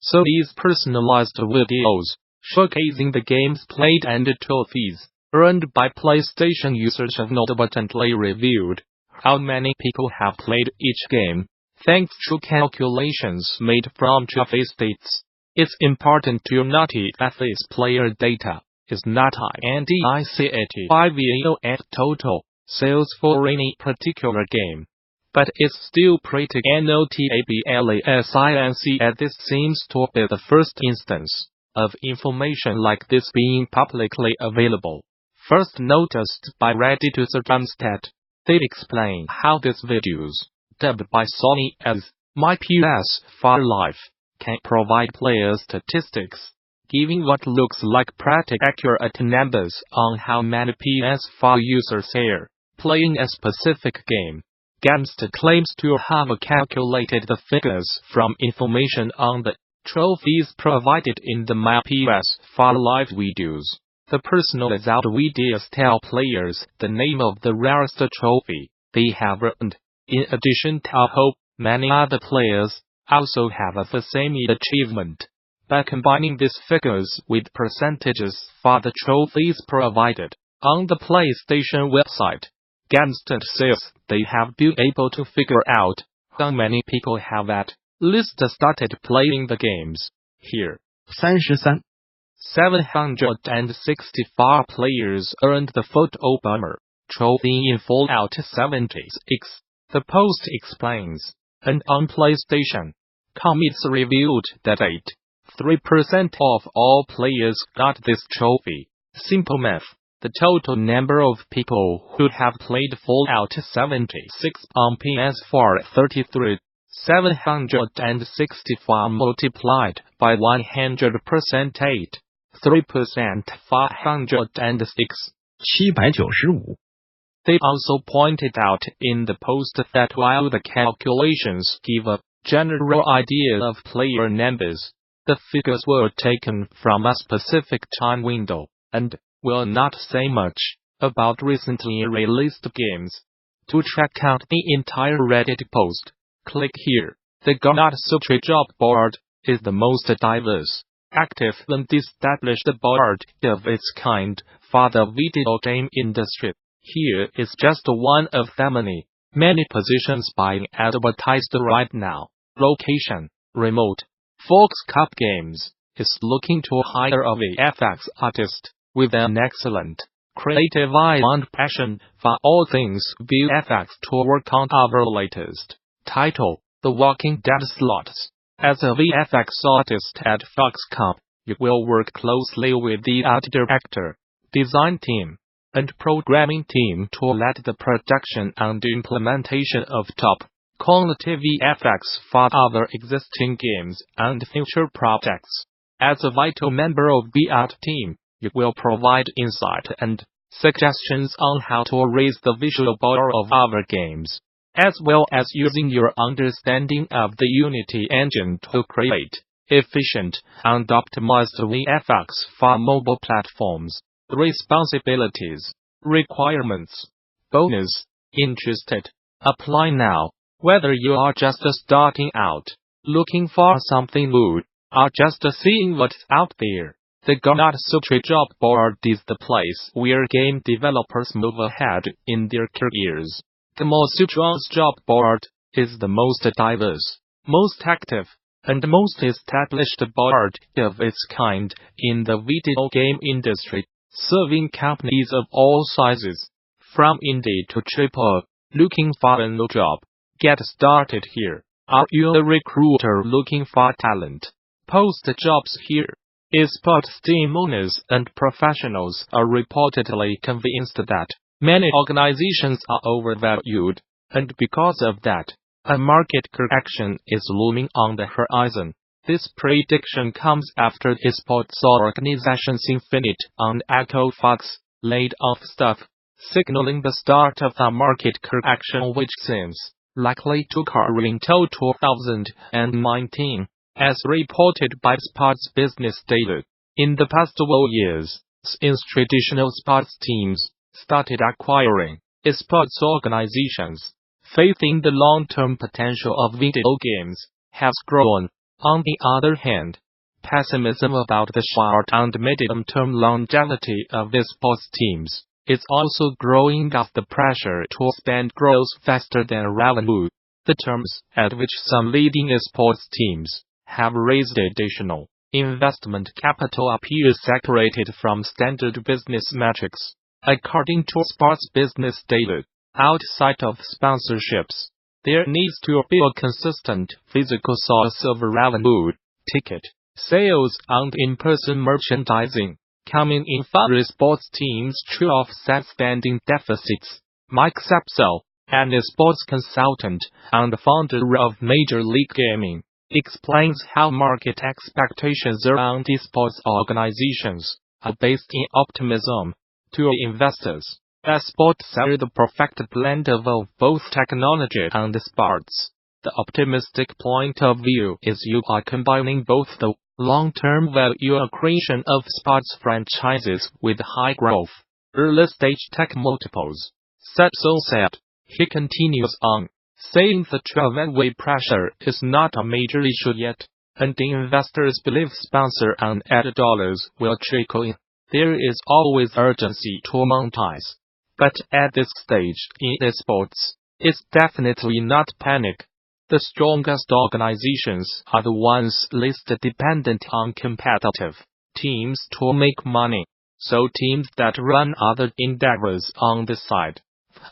Sony's personalized videos, showcasing the games played and trophies earned by PlayStation users have notably revealed how many people have played each game, thanks to calculations made from trophy stats. It's important to note that this player data is not indicative of total sales for any particular game, but it's still pretty notable as this seems to be the first instance of information like this being publicly available. First noticed by Reddit user Jamstat, they explain how these videos, dubbed by Sony as My PS4 Life, can provide player statistics, giving what looks like pretty accurate numbers on how many PS4 users are playing a specific game. Gamstat claims to have calculated the figures from information on the trophies provided in the My PS4 Live videos. The personalized videos tell players the name of the rarest trophy they have earned. In addition to how many other players also have the same achievement. By combining these figures with percentages for the trophies provided on the PlayStation website, Gamstat says they have been able to figure out how many people have at least started playing the games. Here, 33 764 players earned the Photo Bomber trophy in Fallout 76, the post explains, and on PlayStation.com it's revealed that 83% of all players got this trophy. Simple math. The total number of people who have played Fallout 76 on PS4 764 multiplied by 100% 3% 406. 795. They also pointed out in the post that while the calculations give a general idea of player numbers, the figures were taken from a specific time window, and will not say much about recently released games. To check out the entire Reddit post, click here. The Gamasutra job board is the most diverse, active and established board of its kind for the video game industry. Here is just one of the many positions being advertised right now. Location: remote. Fox Cup Games is looking to hire a VFX artist with an excellent creative eye and passion for all things VFX to work on our latest title, The Walking Dead slots. As a VFX artist at Fox Cup, you will work closely with the art director, design team, and programming team to lead the production and implementation of top-quality VFX for our existing games and future projects. As a vital member of the art team, you will provide insight and suggestions on how to raise the visual bar of our games, as well as using your understanding of the Unity engine to create efficient and optimized VFX for mobile platforms. Responsibilities, requirements, bonus, interested. Apply now. Whether you are just starting out, looking for something new, or just seeing what's out there, the Gamasutra job board is the place where game developers move ahead in their careers. Gamasutra's job board is the most diverse, most active, and most established board of its kind in the video game industry, serving companies of all sizes, from indie to AAA. Looking for a new job? Get started here. Are you a recruiter looking for talent? Post jobs here. Esports team owners and professionals are reportedly convinced that many organizations are overvalued, and because of that, a market correction is looming on the horizon. This prediction comes after esports organizations Infinite and Echo Fox laid off staff, signaling the start of a market correction which seems likely to occur until 2019, as reported by Sports Business Daily. In the past 12 years, since traditional sports teams started acquiring esports organizations, faith in the long-term potential of video games has grown. On the other hand, pessimism about the short and medium-term longevity of the sports teams is also growing as the pressure to spend grows faster than revenue. The terms at which some leading sports teams have raised additional investment capital appear separated from standard business metrics. According to sports business data, outside of sponsorships, there needs to be a consistent physical source of revenue, ticket sales and in-person merchandising, coming in for sports teams to offset spending deficits. Mike Sapsel, an sports consultant and founder of Major League Gaming, explains how market expectations around esports organizations are based in optimism. To investors, esports are the perfect blend of both technology and sports. The optimistic point of view is you are combining both the long-term value accretion of sports franchises with high growth, early-stage tech multiples. Sapsel said. He continues on, saying the 12-way pressure is not a major issue yet, and the investors believe sponsor and ad dollars will trickle in. There is always urgency to monetize. But at this stage in esports, it's definitely not panic. The strongest organizations are the ones least dependent on competitive teams to make money. So teams that run other endeavors on the side.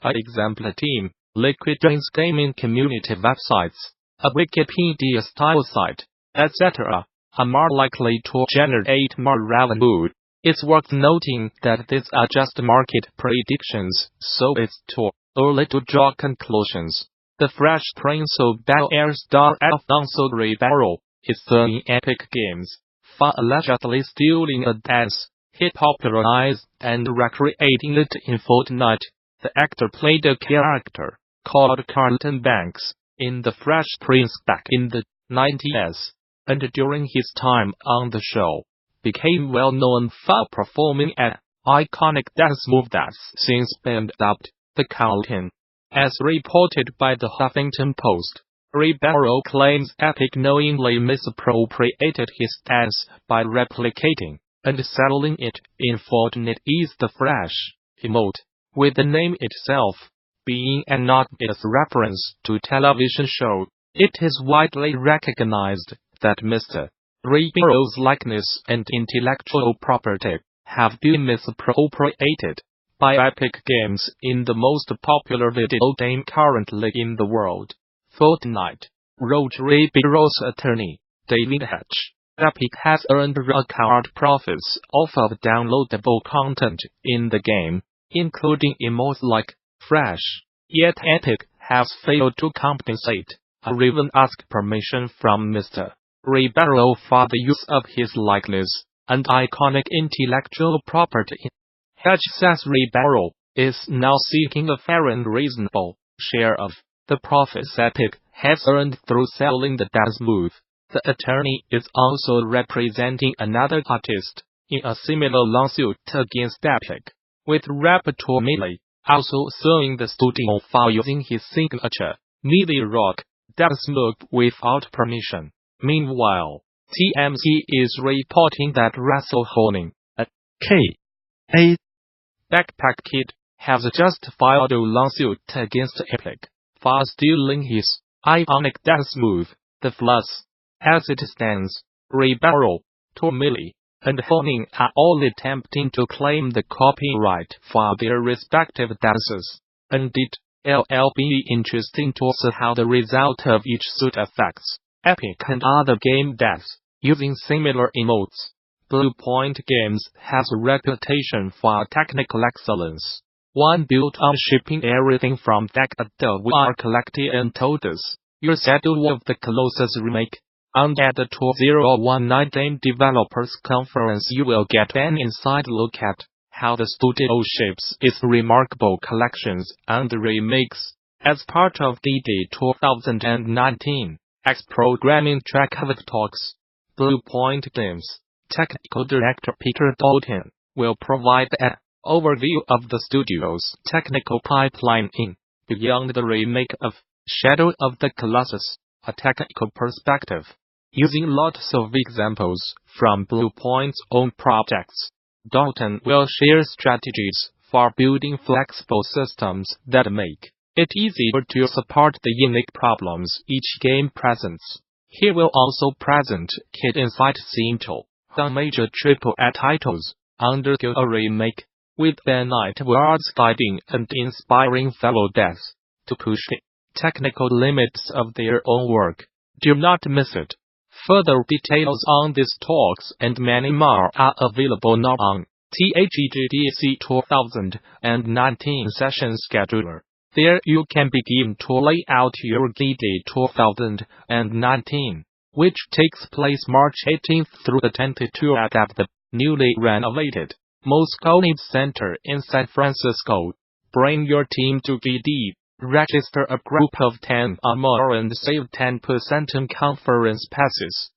For example, a team, Liquid Dreams gaming community websites, a Wikipedia-style site, etc., are more likely to generate more revenue. It's worth noting that these are just market predictions, so it's too early to draw conclusions. The Fresh Prince of Bel-Air star Alfonso Ribeiro is suing Epic Games for allegedly stealing a dance he popularized and recreating it in Fortnite. The actor played a character called Carlton Banks in The Fresh Prince back in the 90s, and during his time on the show, became well known for performing an iconic dance move that's since been dubbed the Carlton. As reported by the Huffington Post, Ribeiro claims Epic knowingly misappropriated his dance by replicating and selling it in Fortnite is the Fresh emote, with the name itself being an obvious reference to television show. It is widely recognized that Mr. Ribeiro's likeness and intellectual property have been misappropriated by Epic Games in the most popular video game currently in the world, Fortnite, wrote Ribeiro's attorney, David Hatch. Epic has earned record profits off of downloadable content in the game, including emotes like Fresh. Yet Epic has failed to compensate or even ask permission from Mr. Ribeiro for the use of his likeness and iconic intellectual property. Hatch says Ribeiro is now seeking a fair and reasonable share of the profits Epic has earned through selling the dance move. The attorney is also representing another artist in a similar lawsuit against Epic, with rapper Tommy also suing the studio for using his signature MIDI rock dance move without permission. Meanwhile, TMZ is reporting that Russell Honing, a K.A. backpack kid, has just filed a lawsuit against Epic for stealing his iconic dance move, the Floss. As it stands, Ribeiro, Tommy, and Honing are all attempting to claim the copyright for their respective dances, and it'll be interesting to see how the result of each suit affects Epic and other game devs using similar emotes. Blue Point Games has a reputation for technical excellence, one built on shipping everything from Deck of the VR Collective and Todos, your schedule of the Colossus remake. And at the 2019 Game Developers Conference you will get an inside look at how the studio shapes its remarkable collections and remakes. As part of DD 2019 X programming track of talks, Blue Point Games technical director Peter Dalton will provide an overview of the studio's technical pipeline in Beyond the remake of Shadow of the Colossus, a technical perspective. Using lots of examples from Bluepoint's own projects, Dalton will share strategies for building flexible systems that make it easier to support the unique problems each game presents. He will also present key insights into the major AAA titles undergo a remake, with their night worlds guiding and inspiring fellow devs to push the technical limits of their own work. Do not miss it. Further details on these talks and many more are available now on THEGDC 2019 session scheduler. There you can begin to lay out your GD 2019, which takes place March 18th through the 22nd at the newly renovated Moscone Center in San Francisco. Bring your team to GD, register a group of 10 or more and save 10% on conference passes.